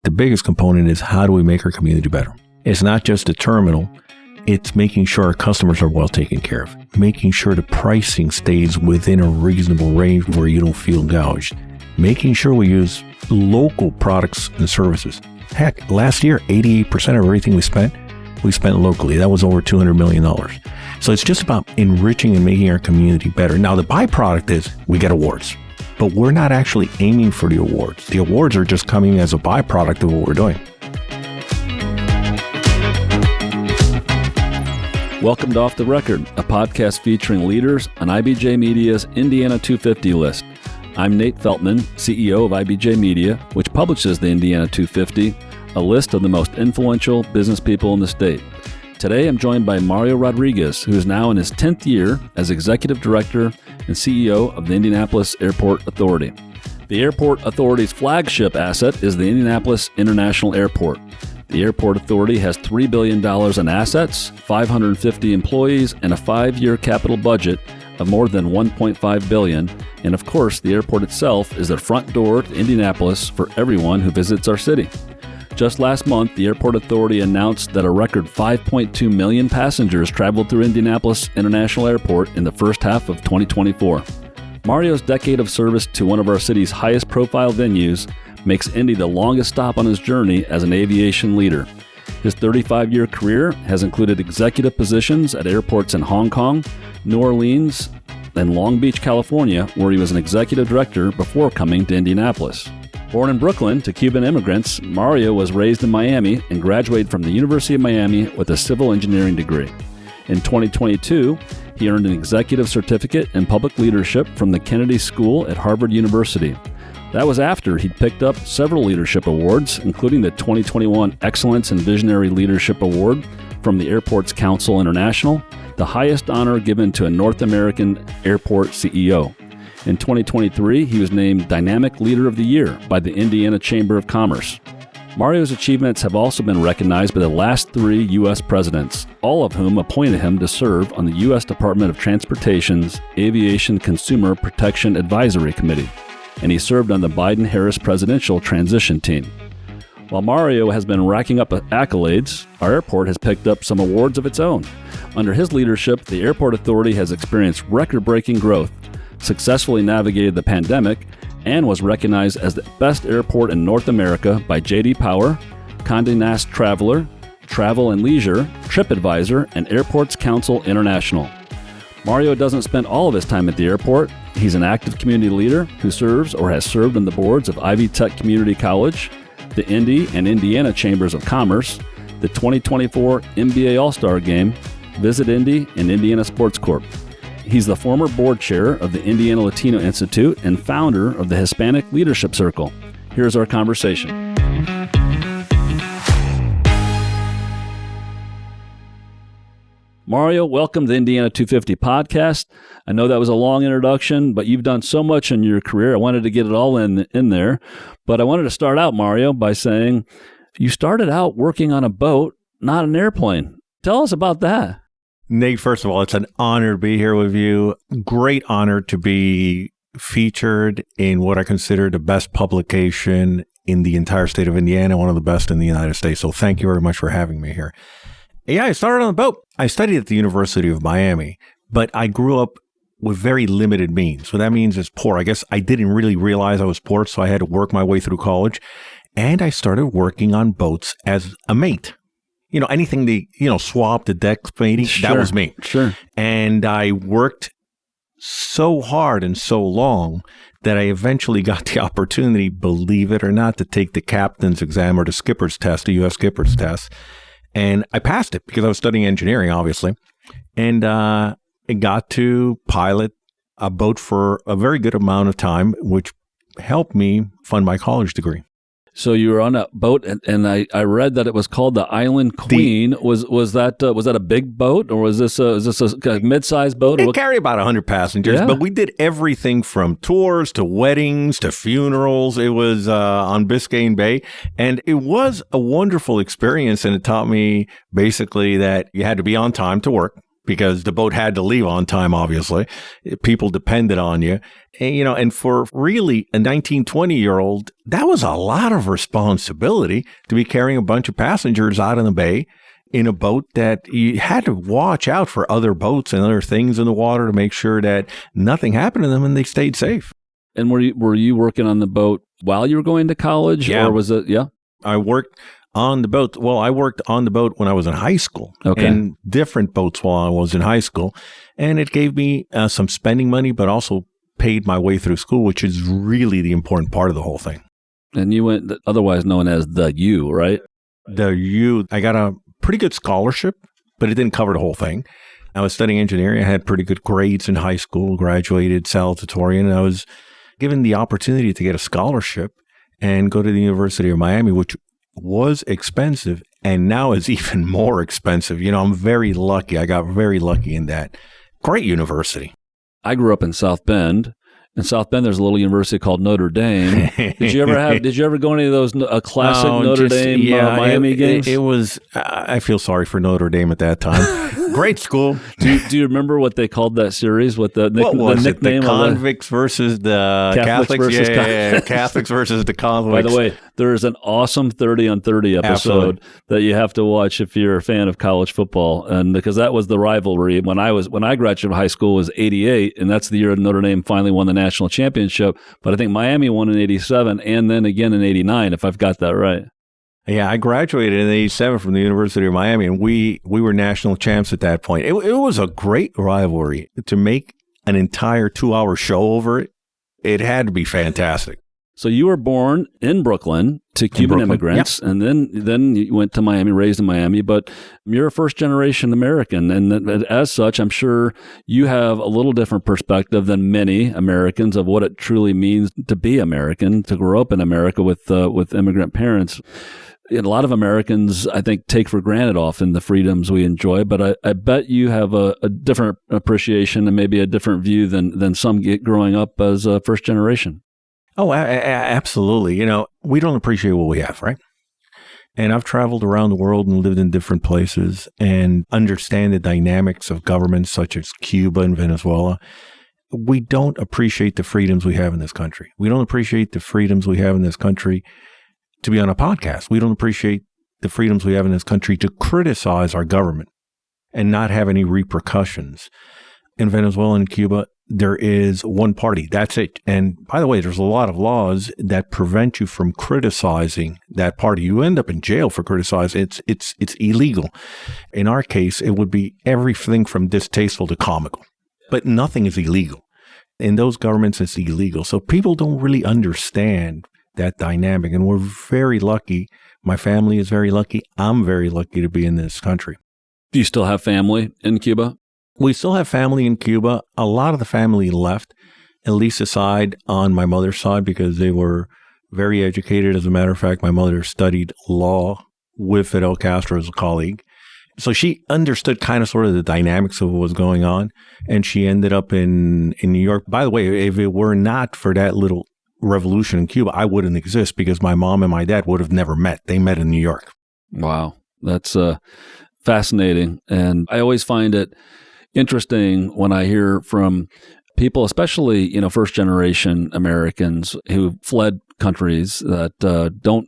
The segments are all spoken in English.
the biggest component is how do we make our community better? It's not just a terminal. It's making sure our customers are well taken care of, making sure the pricing stays within a reasonable range where you don't feel gouged, making sure we use local products and services. Heck, last year, 88% of everything we spent locally. That was over $200 million. So it's just about enriching and making our community better. Now, the byproduct is we get awards, but we're not actually aiming for the awards. The awards are just coming as a byproduct of what we're doing. Welcome to Off the Record, a podcast featuring leaders on IBJ Media's Indiana 250 list. I'm Nate Feltman, CEO of IBJ Media, which publishes the Indiana 250, a list of the most influential business people in the state. Today, I'm joined by Mario Rodriguez, who is now in his 10th year as Executive Director and CEO of the Indianapolis Airport Authority. The Airport Authority's flagship asset is the Indianapolis International Airport. The Airport Authority has $3 billion in assets, 550 employees, and a 5-year capital budget of more than $1.5 billion. And of course, the airport itself is the front door to Indianapolis for everyone who visits our city. Just last month, the Airport Authority announced that a record 5.2 million passengers traveled through Indianapolis International Airport in the first half of 2024. Mario's decade of service to one of our city's highest profile venues makes Indy the longest stop on his journey as an aviation leader. His 35-year career has included executive positions at airports in Hong Kong, New Orleans, and Long Beach, California, where he was an executive director before coming to Indianapolis. Born in Brooklyn to Cuban immigrants, Mario was raised in Miami and graduated from the University of Miami with a civil engineering degree. In 2022, he earned an executive certificate in public leadership from the Kennedy School at Harvard University. That was after he'd picked up several leadership awards, including the 2021 Excellence in Visionary Leadership Award from the Airports Council International, the highest honor given to a North American airport CEO. In 2023, he was named Dynamic Leader of the Year by the Indiana Chamber of Commerce. Mario's achievements have also been recognized by the last 3 U.S. presidents, all of whom appointed him to serve on the U.S. Department of Transportation's Aviation Consumer Protection Advisory Committee, and he served on the Biden-Harris presidential transition team. While Mario has been racking up accolades, our airport has picked up some awards of its own. Under his leadership, the Airport Authority has experienced record-breaking growth, successfully navigated the pandemic, and was recognized as the best airport in North America by J.D. Power, Condé Nast Traveler, Travel and Leisure, TripAdvisor, and Airports Council International. Mario doesn't spend all of his time at the airport. He's an active community leader who serves or has served on the boards of Ivy Tech Community College, the Indy and Indiana Chambers of Commerce, the 2024 NBA All-Star Game, Visit Indy, and Indiana Sports Corp. He's the former board chair of the Indiana Latino Institute and founder of the Hispanic Leadership Circle. Here's our conversation. Mario, welcome to the Indiana 250 podcast. I know that was a long introduction, but you've done so much in your career. I wanted to get it all in there. But I wanted to start out, Mario, by saying you started out working on a boat, not an airplane. Tell us about that. Nate, first of all, it's an honor to be here with you. Great honor to be featured in what I consider the best publication in the entire state of Indiana, one of the best in the United States. So thank you very much for having me here. Yeah, I started on a boat. I studied at the University of Miami, but I grew up with very limited means. So that means it's poor. I guess I didn't really realize I was poor, so I had to work my way through college. And I started working on boats as a mate. You know, anything swap the deck matey, Sure, that was me. Sure. And I worked so hard and so long that I eventually got the opportunity, believe it or not, to take the captain's exam or the skipper's test, the U.S. skipper's test. And I passed it because I was studying engineering, obviously. And I got to pilot a boat for a very good amount of time, which helped me fund my college degree. So you were on a boat, and I read that it was called the Island Queen. Was that a big boat, or was this a mid-sized boat? It carried about 100 passengers, but we did everything from tours to weddings to funerals. It was on Biscayne Bay, and it was a wonderful experience, and it taught me basically that you had to be on time to work. because the boat had to leave on time, obviously. People depended on you. And for really a 19, 20-year-old, that was a lot of responsibility to be carrying a bunch of passengers out in the bay in a boat that you had to watch out for other boats and other things in the water to make sure that nothing happened to them and they stayed safe. And were you working on the boat while you were going to college? Yeah. Or was it, yeah? I worked on the boat. Well, I worked on the boat when I was in high school. Okay. And different boats while I was in high school. And it gave me some spending money, but also paid my way through school, which is really the important part of the whole thing. And you went, otherwise known as the U, right? The U. I got a pretty good scholarship, but it didn't cover the whole thing. I was studying engineering. I had pretty good grades in high school, graduated salutatorian, and I was given the opportunity to get a scholarship and go to the University of Miami, which was expensive and now is even more expensive. I'm very lucky. I got very lucky in that. Great university. I grew up in South Bend. In South Bend, there's a little university called Notre Dame. Did you ever go to any of those classic Notre Dame Miami games? It was, I feel sorry for Notre Dame at that time. Great school. Do you remember what they called that series? What the nickname? The convicts versus the Catholics? Versus Catholics versus the convicts. By the way, there is an awesome 30 on 30 episode that you have to watch if you're a fan of college football, and because that was the rivalry. When I graduated from high school was 88, and that's the year Notre Dame finally won the national championship. But I think Miami won in 87 and then again in 89, if I've got that right. Yeah, I graduated in 87 from the University of Miami, and we were national champs at that point. It was a great rivalry. To make an entire 2-hour show over it, it had to be fantastic. So you were born in Brooklyn to Cuban immigrants, yep. And then you went to Miami, raised in Miami, but you're a first-generation American, and as such, I'm sure you have a little different perspective than many Americans of what it truly means to be American, to grow up in America with immigrant parents. A lot of Americans, I think, take for granted often the freedoms we enjoy, but I bet you have a different appreciation and maybe a different view than some get growing up as a first generation. Oh, absolutely. We don't appreciate what we have, right? And I've traveled around the world and lived in different places and understand the dynamics of governments such as Cuba and Venezuela. We don't appreciate the freedoms we have in this country. We don't appreciate the freedoms we have in this country to be on a podcast. We don't appreciate the freedoms we have in this country to criticize our government and not have any repercussions. In Venezuela and Cuba, there is one party. That's it. And by the way, there's a lot of laws that prevent you from criticizing that party. You end up in jail for criticizing. It's illegal. In our case, it would be everything from distasteful to comical, but nothing is illegal. In those governments, it's illegal. So people don't really understand that dynamic. And we're very lucky. My family is very lucky. I'm very lucky to be in this country. Do you still have family in Cuba? We still have family in Cuba. A lot of the family left, at least aside on my mother's side, because they were very educated. As a matter of fact, my mother studied law with Fidel Castro as a colleague. So she understood kind of sort of the dynamics of what was going on. And she ended up in New York. By the way, if it were not for that little revolution in Cuba, I wouldn't exist because my mom and my dad would have never met. They met in New York. Wow. That's fascinating. And I always find it interesting when I hear from people, especially, first generation Americans who fled countries that don't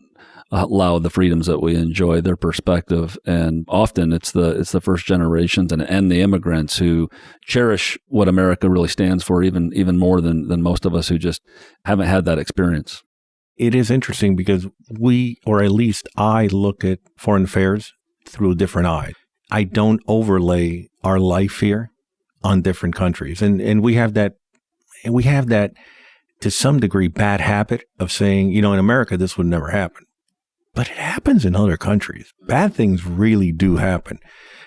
allow the freedoms that we enjoy, their perspective. And often it's the first generations and the immigrants who cherish what America really stands for, even more than most of us who just haven't had that experience. It is interesting because or at least I, look at foreign affairs through a different eye. I don't overlay our life here on different countries. And we have that to some degree bad habit of saying, in America, this would never happen. But it happens in other countries. Bad things really do happen.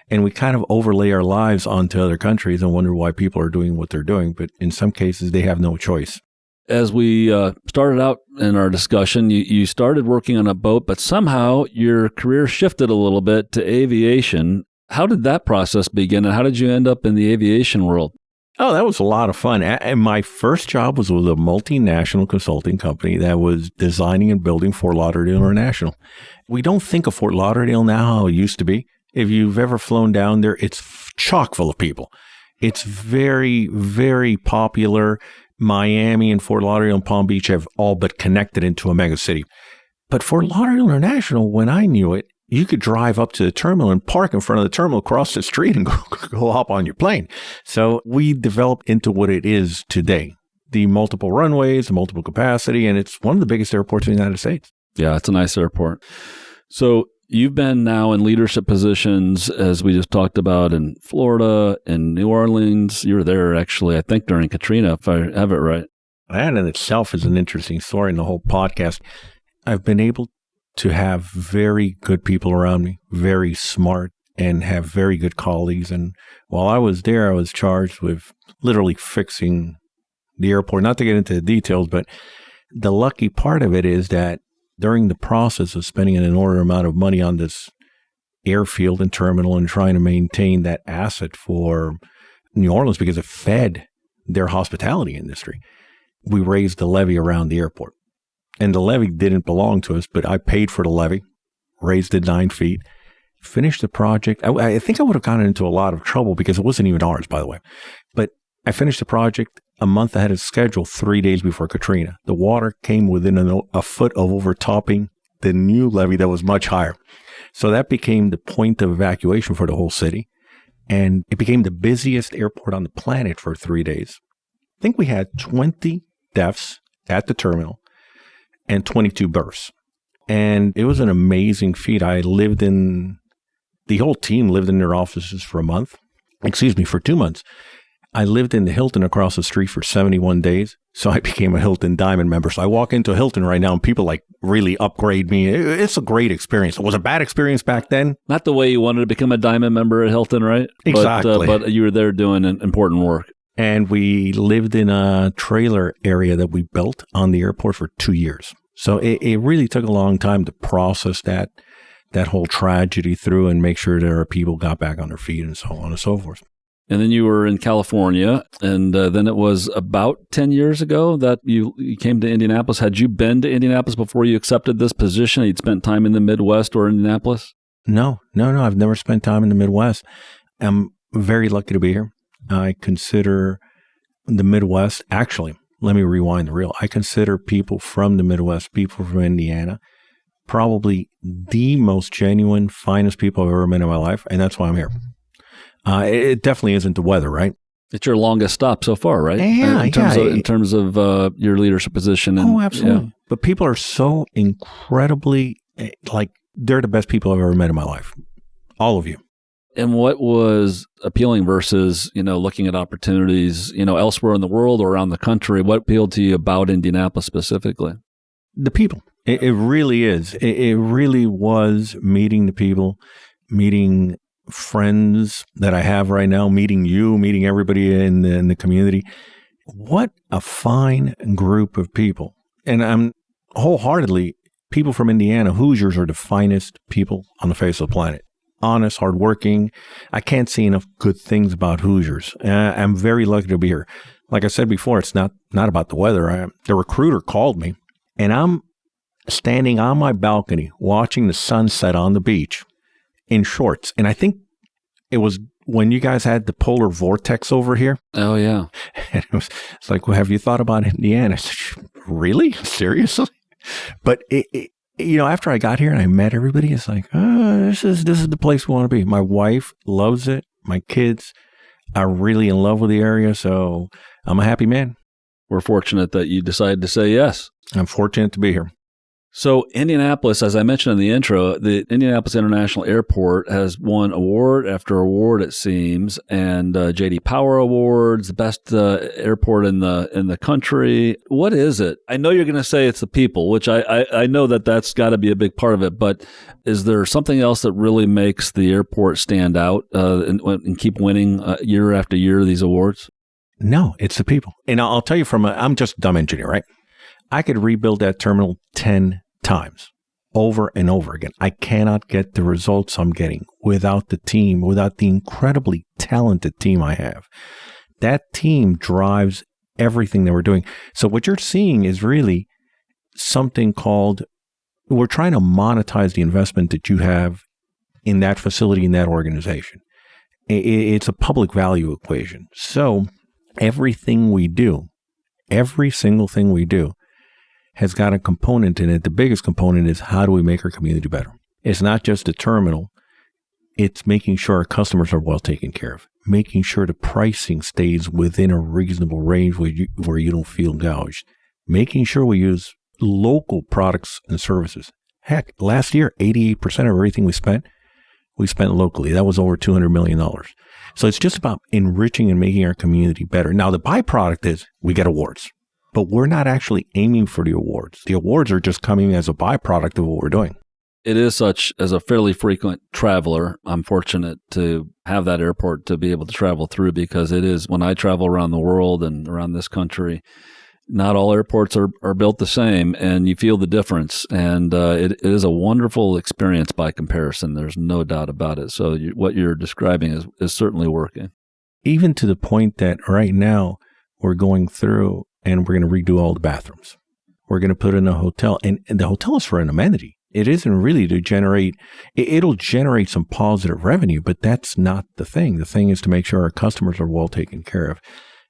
And we kind of overlay our lives onto other countries and wonder why people are doing what they're doing. But in some cases, they have no choice. As we started out in our discussion, you started working on a boat, but somehow your career shifted a little bit to aviation. How did that process begin, and how did you end up in the aviation world? Oh, that was a lot of fun. And my first job was with a multinational consulting company that was designing and building Fort Lauderdale International. We don't think of Fort Lauderdale now how it used to be. If you've ever flown down there, it's chock full of people. It's very, very popular. Miami and Fort Lauderdale and Palm Beach have all but connected into a mega city. But Fort Lauderdale International, when I knew it, you could drive up to the terminal and park in front of the terminal across the street and go hop on your plane. So we developed into what it is today. The multiple runways, the multiple capacity, and it's one of the biggest airports in the United States. Yeah, it's a nice airport. So you've been now in leadership positions, as we just talked about, in Florida and New Orleans. You were there, actually, I think, during Katrina, if I have it right. That in itself is an interesting story in the whole podcast. I've been able to have very good people around me, very smart, and have very good colleagues. And while I was there, I was charged with literally fixing the airport. Not to get into the details, but the lucky part of it is that during the process of spending an inordinate amount of money on this airfield and terminal and trying to maintain that asset for New Orleans because it fed their hospitality industry, we raised the levee around the airport. And the levee didn't belong to us, but I paid for the levee, raised it 9 feet, finished the project. I think I would have gotten into a lot of trouble because it wasn't even ours, by the way. But I finished the project a month ahead of schedule, 3 days before Katrina. The water came within a foot of overtopping the new levee that was much higher. So that became the point of evacuation for the whole city. And it became the busiest airport on the planet for 3 days. I think we had 20 deaths at the terminal and 22 births. And it was an amazing feat. The whole team lived in their offices for 2 months. I lived in the Hilton across the street for 71 days. So I became a Hilton Diamond member. So I walk into a Hilton right now and people really upgrade me. It's a great experience. It was a bad experience back then. Not the way you wanted to become a Diamond member at Hilton, right? Exactly. But you were there doing important work. And we lived in a trailer area that we built on the airport for 2 years. So it really took a long time to process that whole tragedy through and make sure that our people got back on their feet and so on and so forth. And then you were in California, and then it was about 10 years ago that you came to Indianapolis. Had you been to Indianapolis before you accepted this position? You'd spent time in the Midwest or Indianapolis? No. I've never spent time in the Midwest. I'm very lucky to be here. I consider the Midwest, actually, let me rewind the reel. I consider people from the Midwest, people from Indiana, probably the most genuine, finest people I've ever met in my life, and that's why I'm here. It definitely isn't the weather, right? It's your longest stop so far, right? Yeah, in terms of your leadership position. Absolutely. Yeah. But people are so incredibly, they're the best people I've ever met in my life. All of you. And what was appealing versus, looking at opportunities, elsewhere in the world or around the country? What appealed to you about Indianapolis specifically? The people. It really is. It really was meeting the people, meeting friends that I have right now, meeting you, meeting everybody in the community. What a fine group of people. And I'm wholeheartedly, people from Indiana, Hoosiers are the finest people on the face of the planet. Honest, hardworking. I can't say enough good things about Hoosiers. I'm very lucky to be here. Like I said before, it's not about the weather. The recruiter called me, and I'm standing on my balcony watching the sunset on the beach in shorts. And I think it was when you guys had the polar vortex over here. Oh, yeah. And it's like, well, have you thought about Indiana? I said, really? Seriously? But after I got here and I met everybody, it's like, this is the place we want to be. My wife loves it. My kids are really in love with the area. So I'm a happy man. We're fortunate that you decided to say yes. I'm fortunate to be here. So Indianapolis, as I mentioned in the intro, the Indianapolis International Airport has won award after award, it seems, and J.D. Power Awards, the best airport in the country. What is it? I know you're going to say it's the people, which I know that's got to be a big part of it, but is there something else that really makes the airport stand out and keep winning year after year these awards? No, it's the people. And I'll tell you I'm just a dumb engineer, right? I could rebuild that terminal 10 times over and over again. I cannot get the results I'm getting without the team, without the incredibly talented team I have. That team drives everything that we're doing. So what you're seeing is really something called, we're trying to monetize the investment that you have in that facility, in that organization. It's a public value equation. So everything we do, every single thing we do has got a component in it. The biggest component is how do we make our community better? It's not just a terminal. It's making sure our customers are well taken care of, making sure the pricing stays within a reasonable range where you don't feel gouged, making sure we use local products and services. Heck, last year, 88% of everything we spent locally. That was over $200 million. So it's just about enriching and making our community better. Now, the byproduct is we get awards, but we're not actually aiming for the awards. The awards are just coming as a byproduct of what we're doing. It is such, as a fairly frequent traveler, I'm fortunate to have that airport to be able to travel through, because it is, when I travel around the world and around this country, not all airports are built the same, and you feel the difference. And it is a wonderful experience by comparison. There's no doubt about it. So what you're describing is certainly working. Even to the point that right now we're going through and we're going to redo all the bathrooms. We're going to put in a hotel, and the hotel is for an amenity. It isn't really to generate, it'll generate some positive revenue, but that's not the thing. The thing is to make sure our customers are well taken care of.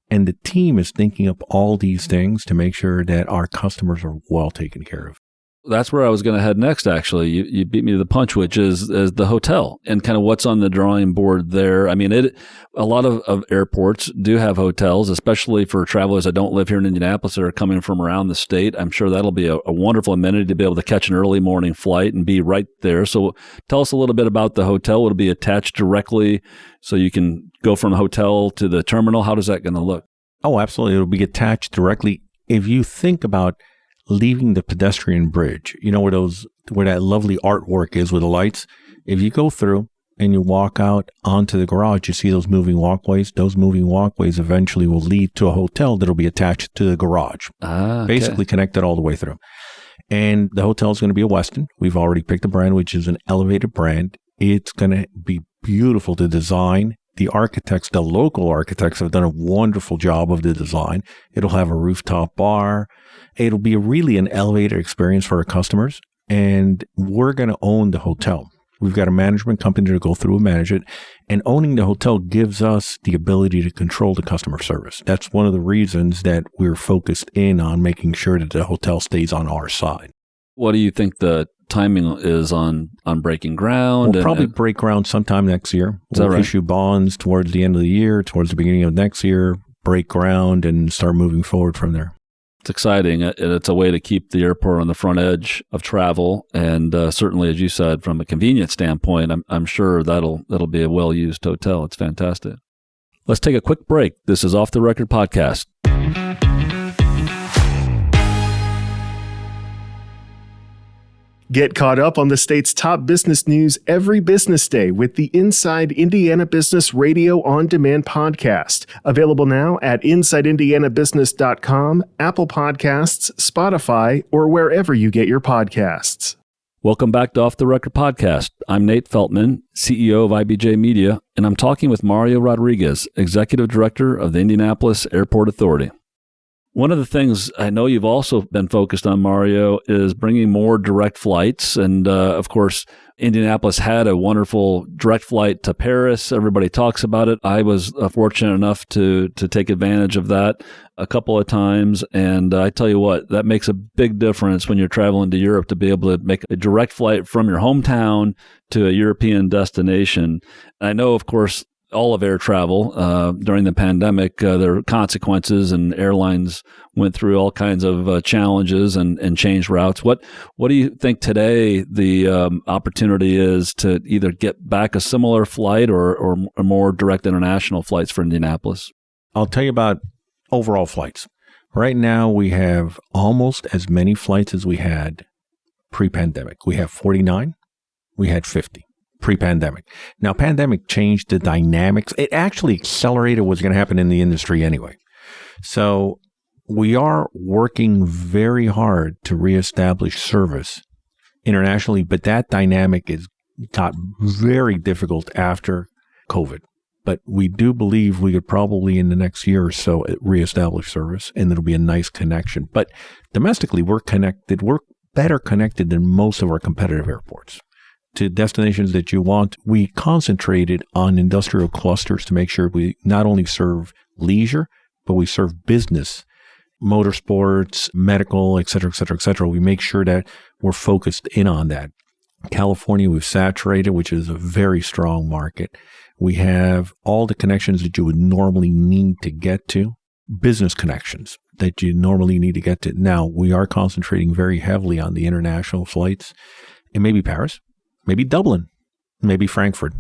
And the team is thinking up all these things to make sure that our customers are well taken care of. That's where I was going to head next, actually. You beat me to the punch, which is the hotel and kind of what's on the drawing board there. I mean, a lot of airports do have hotels, especially for travelers that don't live here in Indianapolis that are coming from around the state. I'm sure that'll be a wonderful amenity to be able to catch an early morning flight and be right there. So tell us a little bit about the hotel. Will it be attached directly so you can go from a hotel to the terminal? How does that going to look? Oh, absolutely. It'll be attached directly. If you think about leaving the pedestrian bridge, you know where that lovely artwork is with the lights. If you go through and you walk out onto the garage, you see those moving walkways. Those moving walkways eventually will lead to a hotel that'll be attached to the garage, basically connected all the way through. And the hotel is going to be a Westin. We've already picked a brand, which is an elevated brand. It's going to be beautiful to design. The architects, the local architects, have done a wonderful job of the design. It'll have a rooftop bar. It'll be really an elevated experience for our customers. And we're going to own the hotel. We've got a management company to go through and manage it. And owning the hotel gives us the ability to control the customer service. That's one of the reasons that we're focused in on making sure that the hotel stays on our side. What do you think the timing is on breaking ground? We'll probably break ground sometime next year. We'll issue bonds towards the end of the year, towards the beginning of next year, break ground, and start moving forward from there. It's exciting. It's a way to keep the airport on the front edge of travel. And certainly, as you said, from a convenience standpoint, I'm sure that'll be a well-used hotel. It's fantastic. Let's take a quick break. This is Off the Record Podcast. Get caught up on the state's top business news every business day with the Inside Indiana Business Radio On Demand podcast. Available now at InsideIndianaBusiness.com, Apple Podcasts, Spotify, or wherever you get your podcasts. Welcome back to Off the Record Podcast. I'm Nate Feltman, CEO of IBJ Media, and I'm talking with Mario Rodriguez, Executive Director of the Indianapolis Airport Authority. One of the things I know you've also been focused on, Mario, is bringing more direct flights. And of course, Indianapolis had a wonderful direct flight to Paris. Everybody talks about it. I was fortunate enough to take advantage of that a couple of times. And I tell you what, that makes a big difference when you're traveling to Europe to be able to make a direct flight from your hometown to a European destination. And I know, of course, all of air travel during the pandemic, there are consequences, and airlines went through all kinds of challenges and changed routes. What do you think today the opportunity is to either get back a similar flight or more direct international flights for Indianapolis? I'll tell you about overall flights. Right now, we have almost as many flights as we had pre-pandemic. We have 49. We had 50. Pre-pandemic. Now, pandemic changed the dynamics. It actually accelerated what's going to happen in the industry anyway. So we are working very hard to reestablish service internationally, but that dynamic got very difficult after COVID. But we do believe we could probably in the next year or so reestablish service, and it'll be a nice connection. But domestically, we're connected. We're better connected than most of our competitive airports. to destinations that you want. We concentrated on industrial clusters to make sure we not only serve leisure, but we serve business, motorsports, medical, et cetera, et cetera, et cetera. We make sure that we're focused in on that. California, we've saturated, which is a very strong market. We have all the connections that you would normally need to get to, business connections that you normally need to get to. Now, we are concentrating very heavily on the international flights, and maybe Paris, maybe Dublin, maybe Frankfurt,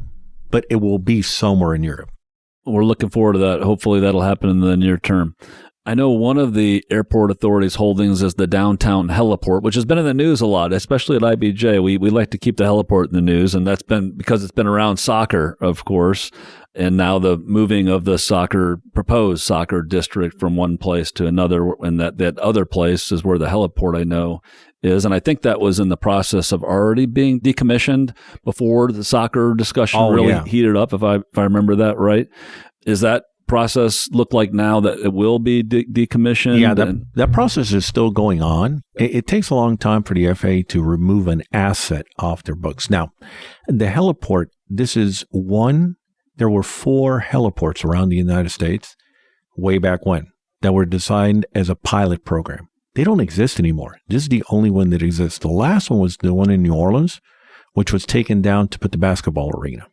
but it will be somewhere in Europe. We're looking forward to that. Hopefully that'll happen in the near term. I know one of the airport authority's holdings is the downtown heliport, which has been in the news a lot, especially at IBJ. We like to keep the heliport in the news, and that's been because it's been around soccer, of course, and now the moving of the proposed soccer district from one place to another, and that other place is where the heliport, I know, is. And I think that was in the process of already being decommissioned before the soccer discussion heated up, if I remember that right. Is that process look like now that it will be decommissioned? Yeah, that process is still going on. It takes a long time for the FAA to remove an asset off their books. Now, the heliport, there were 4 heliports around the United States way back when that were designed as a pilot program. They don't exist anymore. This is the only one that exists. The last one was the one in New Orleans, which was taken down to put the basketball arena.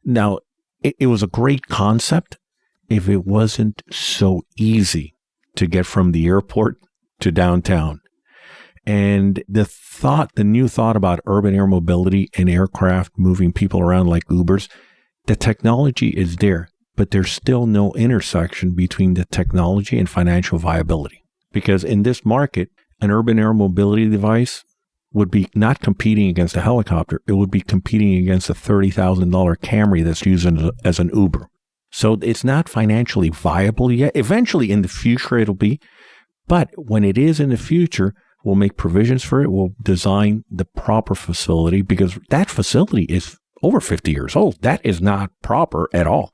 Now, it was a great concept if it wasn't so easy to get from the airport to downtown. And the new thought about urban air mobility and aircraft moving people around like Ubers, the technology is there, but there's still no intersection between the technology and financial viability. Because in this market, an urban air mobility device would be not competing against a helicopter. It would be competing against a $30,000 Camry that's used as an Uber. So it's not financially viable yet. Eventually in the future it'll be, but when it is in the future, we'll make provisions for it. We'll design the proper facility because that facility is over 50 years old. That is not proper at all.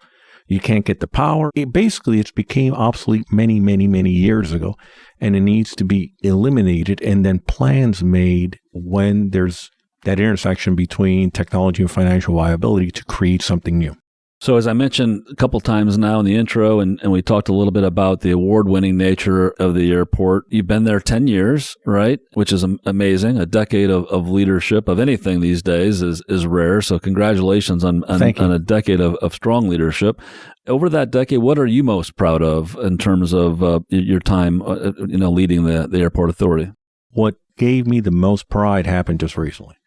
You can't get the power. It became obsolete many, many, many years ago, and it needs to be eliminated and then plans made when there's that intersection between technology and financial viability to create something new. So as I mentioned a couple times now in the intro, and we talked a little bit about the award-winning nature of the airport. You've been there 10 years, right? Which is amazing. A decade of leadership of anything these days is rare. So congratulations on a decade of strong leadership. Over that decade, what are you most proud of in terms of your time leading the airport authority? What gave me the most pride happened just recently.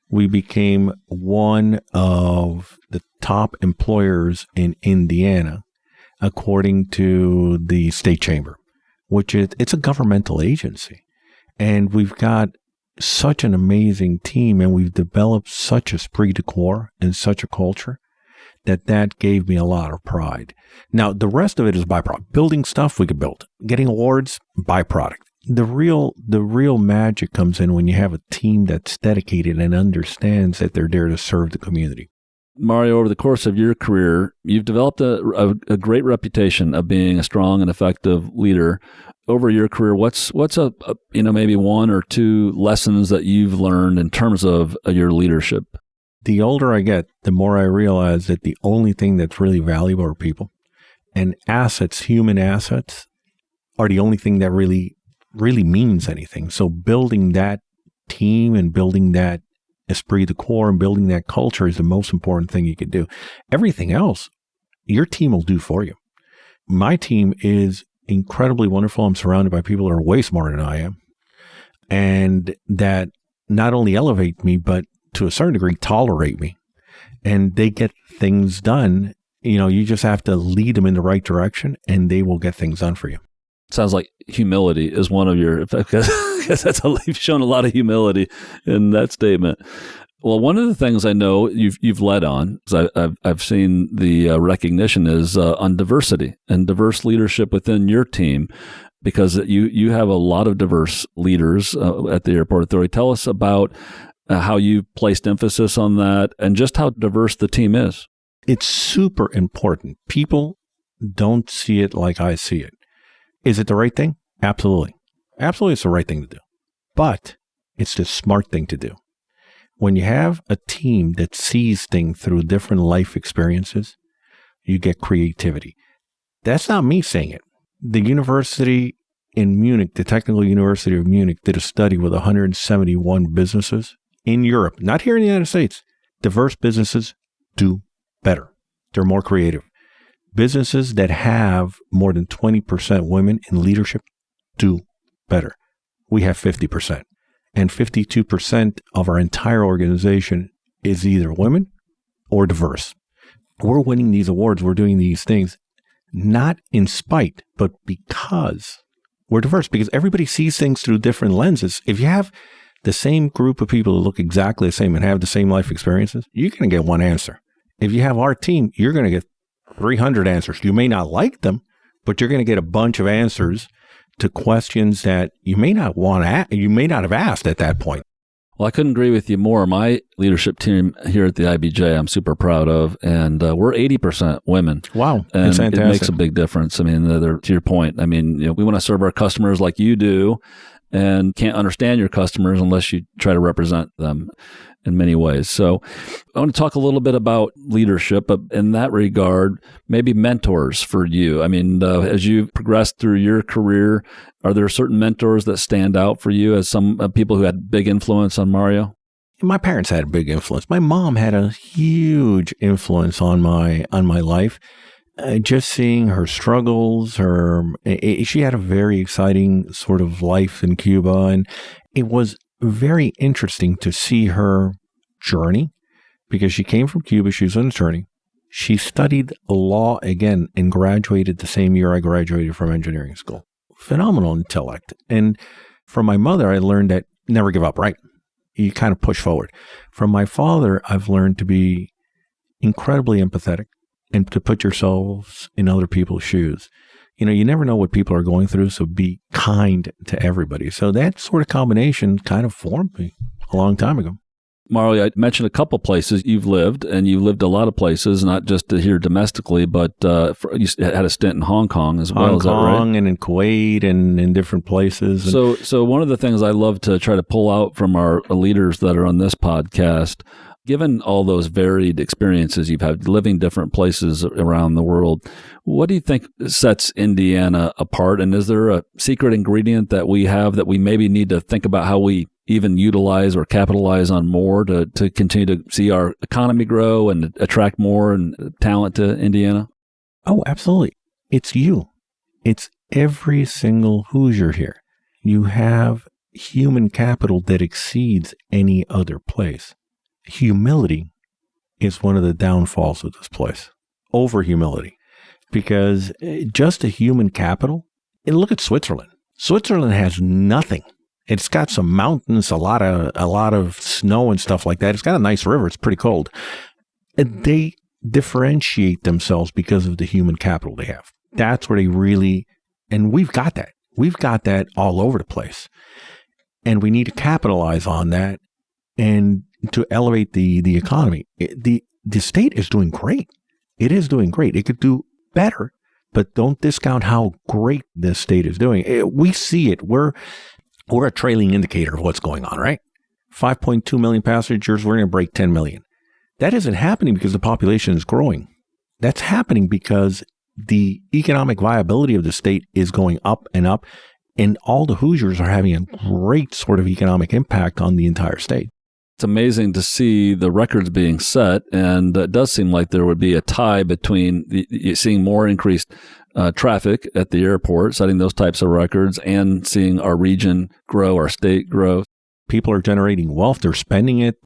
We became one of the top employers in Indiana, according to the state chamber, which it's a governmental agency. And we've got such an amazing team, and we've developed such a esprit de corps and such a culture that gave me a lot of pride. Now, the rest of it is byproduct. Building stuff we could build. Getting awards, byproduct. The real magic comes in when you have a team that's dedicated and understands that they're there to serve the community. Mario, over the course of your career, you've developed a great reputation of being a strong and effective leader. Over your career, what's maybe 1 or 2 lessons that you've learned in terms of your leadership? The older I get, the more I realize that the only thing that's really valuable are people, and assets, human assets, are the only thing that really means anything. So building that team and building that esprit de corps and building that culture is the most important thing you could do. Everything else, your team will do for you. My team is incredibly wonderful. I'm surrounded by people that are way smarter than I am, and that not only elevate me, but to a certain degree tolerate me, and they get things done. You just have to lead them in the right direction, and they will get things done for you. Sounds like humility is one of your, because you've shown a lot of humility in that statement. Well, one of the things I know you've led on, I've seen the recognition is on diversity and diverse leadership within your team, because you have a lot of diverse leaders at the Airport Authority. Tell us about how you placed emphasis on that and just how diverse the team is. It's super important. People don't see it like I see it. Is it the right thing? Absolutely. Absolutely, it's the right thing to do. But it's the smart thing to do. When you have a team that sees things through different life experiences, you get creativity. That's not me saying it. The university in Munich, the Technical University of Munich, did a study with 171 businesses in Europe, not here in the United States. Diverse businesses do better. They're more creative. Businesses that have more than 20% women in leadership do better. We have 50%. And 52% of our entire organization is either women or diverse. We're winning these awards. We're doing these things not in spite, but because we're diverse, because everybody sees things through different lenses. If you have the same group of people that look exactly the same and have the same life experiences, you're going to get one answer. If you have our team, you're going to get 300 answers. You may not like them, but you're going to get a bunch of answers to questions that you may not have asked at that point. Well, I couldn't agree with you more. My leadership team here at the IBJ, I'm super proud of, and we're 80% women. Wow, and that's fantastic. It makes a big difference. I mean, to your point, I mean, we want to serve our customers like you do, and can't understand your customers unless you try to represent them in many ways. So I want to talk a little bit about leadership, but in that regard, maybe mentors for you. I mean, as you progressed through your career, are there certain mentors that stand out for you as some people who had big influence on Mario? My parents had a big influence. My mom had a huge influence on my life. Just seeing her struggles, she had a very exciting sort of life in Cuba, and it was very interesting to see her journey because she came from Cuba. She was an attorney. She studied law again and graduated the same year I graduated from engineering school. Phenomenal intellect. And from my mother, I learned that never give up, right? You kind of push forward. From my father, I've learned to be incredibly empathetic and to put yourselves in other people's shoes. You never know what people are going through, so be kind to everybody. So that sort of combination kind of formed me a long time ago. Mario, I mentioned a couple places you've lived, and you lived a lot of places, not just here domestically, but you had a stint in Hong Kong as well. Hong is that right? Kong and in Kuwait and in different places. So one of the things I love to try to pull out from our leaders that are on this podcast, given all those varied experiences you've had living different places around the world, what do you think sets Indiana apart? And is there a secret ingredient that we have that we maybe need to think about how we even utilize or capitalize on more to continue to see our economy grow and attract more and talent to Indiana? Oh, absolutely. It's you. It's every single Hoosier here. You have human capital that exceeds any other place. Humility is one of the downfalls of this place. Over humility. Because just a human capital, and look at Switzerland. Switzerland has nothing. It's got some mountains, a lot of snow and stuff like that. It's got a nice river. It's pretty cold. And they differentiate themselves because of the human capital they have. That's where they really, and we've got that. We've got that all over the place. And we need to capitalize on that and to elevate the economy. The state is doing great. It is doing great. It could do better, but don't discount how great this state is doing. We see it. We're a trailing indicator of what's going on, right? 5.2 million passengers. We're going to break 10 million. That isn't happening because the population is growing. That's happening because the economic viability of the state is going up, and all the Hoosiers are having a great sort of economic impact on the entire state. It's amazing to see the records being set, and it does seem like there would be a tie between seeing more increased traffic at the airport, setting those types of records, and seeing our region grow, our state grow. People are generating wealth. They're spending it.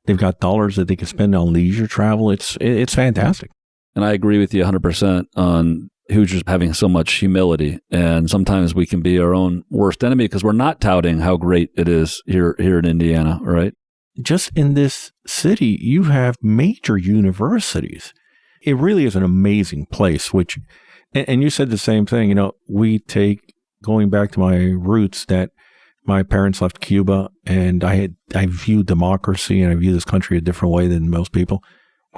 They've got dollars that they can spend on leisure travel. It's fantastic. And I agree with you 100% on Hoosiers having so much humility. And sometimes we can be our own worst enemy because we're not touting how great it is here in Indiana, right? Just in this city, you have major universities. It really is an amazing place, and you said the same thing, we take, going back to my roots, that my parents left Cuba and I view democracy and I view this country a different way than most people.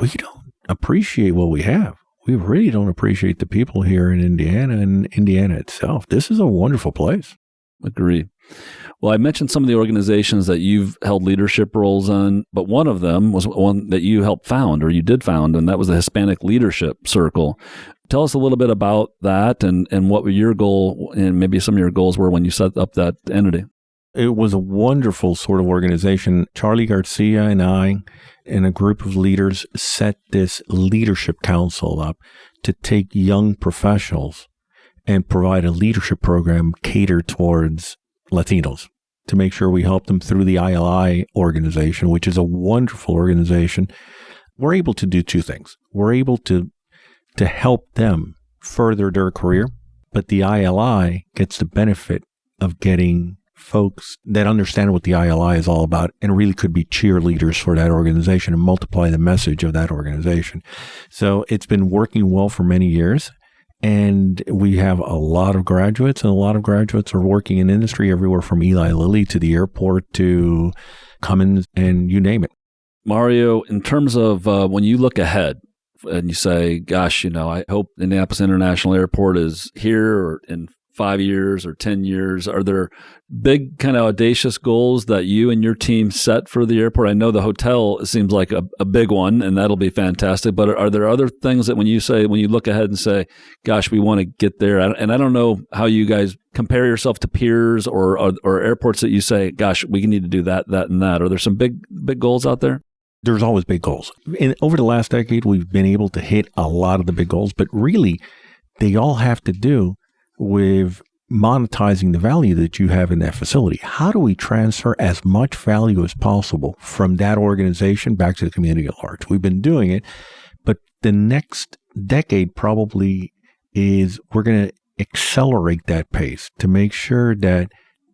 We don't appreciate what we have. We really don't appreciate the people here in Indiana and Indiana itself. This is a wonderful place. Agree. Well, I mentioned some of the organizations that you've held leadership roles on, but one of them was one that you helped found, or you did found, and that was the Hispanic Leadership Circle. Tell us a little bit about that and what your goal and maybe some of your goals were when you set up that entity. It was a wonderful sort of organization. Charlie Garcia and I and a group of leaders set this leadership council up to take young professionals and provide a leadership program catered towards Latinos, to make sure we help them through the ILI organization, which is a wonderful organization. We're able to do two things. We're able to help them further their career, but the ILI gets the benefit of getting folks that understand what the ILI is all about and really could be cheerleaders for that organization and multiply the message of that organization. So it's been working well for many years. And we have a lot of graduates, and a lot of graduates are working in industry everywhere from Eli Lilly to the airport to Cummins and you name it. Mario, in terms of when you look ahead and you say, gosh, I hope Indianapolis International Airport is here or in 5 years or 10 years, are there big kind of audacious goals that you and your team set for the airport? I know the hotel seems like a big one, and that'll be fantastic, but are there other things that when you look ahead and say, gosh, we want to get there? And I don't know how you guys compare yourself to peers or airports that you say, gosh, we need to do that, and that. Are there some big goals out there? There's always big goals. And over the last decade, we've been able to hit a lot of the big goals, but really they all have to do with monetizing the value that you have in that facility. How do we transfer as much value as possible from that organization back to the community at large? We've been doing it, but the next decade probably is we're going to accelerate that pace to make sure that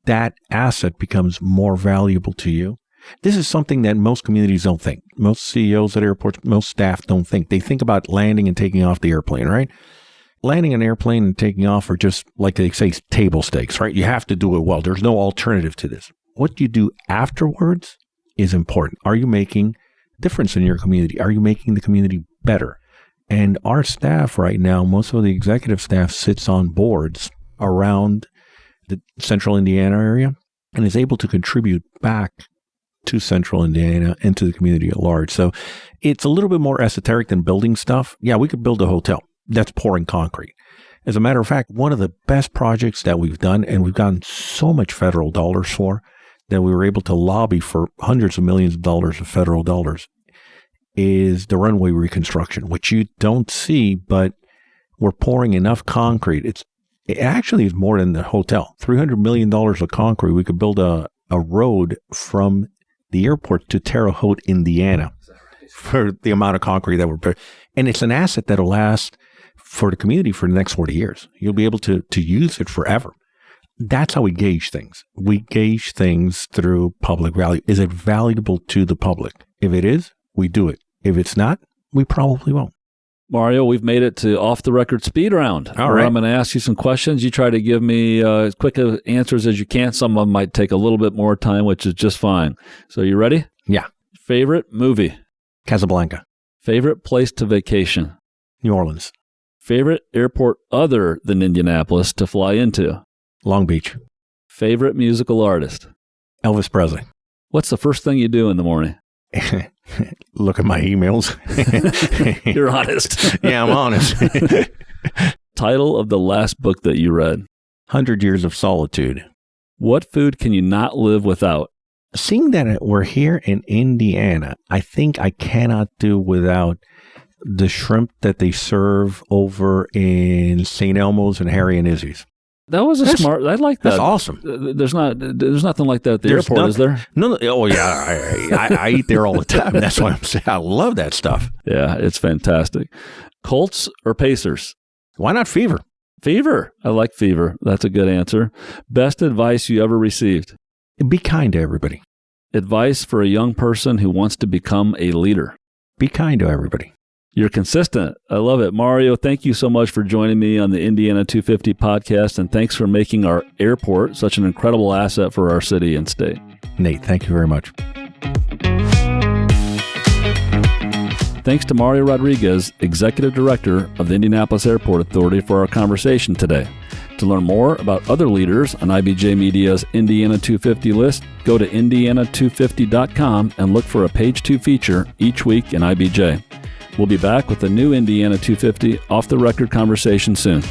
that asset becomes more valuable to you. This is something that most communities don't think. Most CEOs at airports, most staff don't think. They think about landing and taking off the airplane, right? Landing an airplane and taking off are just, like they say, table stakes, right? You have to do it well. There's no alternative to this. What you do afterwards is important. Are you making a difference in your community? Are you making the community better? And our staff right now, most of the executive staff sits on boards around the central Indiana area and is able to contribute back to central Indiana and to the community at large. So it's a little bit more esoteric than building stuff. Yeah, we could build a hotel. That's pouring concrete. As a matter of fact, one of the best projects that we've done, and we've gotten so much federal dollars for, that we were able to lobby for hundreds of millions of dollars of federal dollars, is the runway reconstruction, which you don't see, but we're pouring enough concrete. It actually is more than the hotel. $300 million of concrete. We could build a road from the airport to Terre Haute, Indiana, for the amount of concrete that we're putting. And it's an asset that'll last for the community for the next 40 years. You'll be able to use it forever. That's how we gauge things. We gauge things through public value. Is it valuable to the public? If it is, we do it. If it's not, we probably won't. Mario, we've made it to off the record speed round. All right. I'm going to ask you some questions. You try to give me as quick answers as you can. Some of them might take a little bit more time, which is just fine. So you ready? Yeah. Favorite movie? Casablanca. Favorite place to vacation? New Orleans. Favorite airport other than Indianapolis to fly into? Long Beach. Favorite musical artist? Elvis Presley. What's the first thing you do in the morning? Look at my emails. You're honest. Yeah, I'm honest. Title of the last book that you read? 100 Years of Solitude. What food can you not live without? Seeing that we're here in Indiana, I think I cannot do without the shrimp that they serve over in St. Elmo's and Harry and Izzy's. That was smart. I like that. That's awesome. There's nothing like that at the airport, is there? No. Oh yeah, I eat there all the time. That's why I'm saying I love that stuff. Yeah, it's fantastic. Colts or Pacers? Why not Fever? Fever. I like Fever. That's a good answer. Best advice you ever received? Be kind to everybody. Advice for a young person who wants to become a leader? Be kind to everybody. You're consistent. I love it. Mario, thank you so much for joining me on the Indiana 250 podcast, and thanks for making our airport such an incredible asset for our city and state. Nate, thank you very much. Thanks to Mario Rodriguez, Executive Director of the Indianapolis Airport Authority, for our conversation today. To learn more about other leaders on IBJ Media's Indiana 250 list, go to indiana250.com and look for a Page 2 feature each week in IBJ. We'll be back with a new Indiana 250 off-the-record conversation soon.